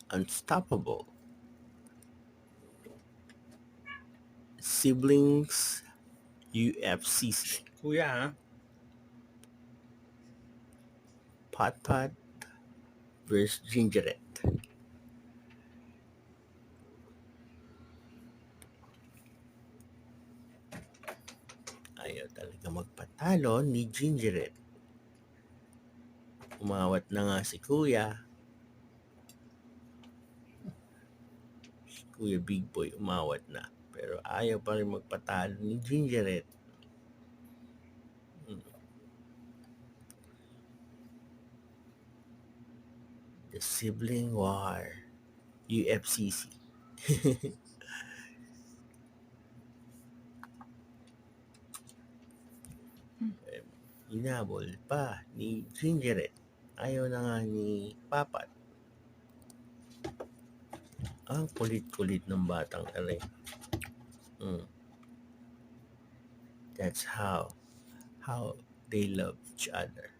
Unstoppable. Siblings UFCC. Kuya, ha? Pot Pot versus Gingerette. Ayaw talaga magpatalo ni Gingerette. Umawat na nga si Kuya. Si Kuya Big Boy umawat na. Pero ayaw pa rin magpatalo ni Gingerette. The Sibling War. UFCC. Hinabol pa ni Gingerette. Ayaw na nga ni Papat. Ang kulit-kulit ng batang ere. That's how they love each other.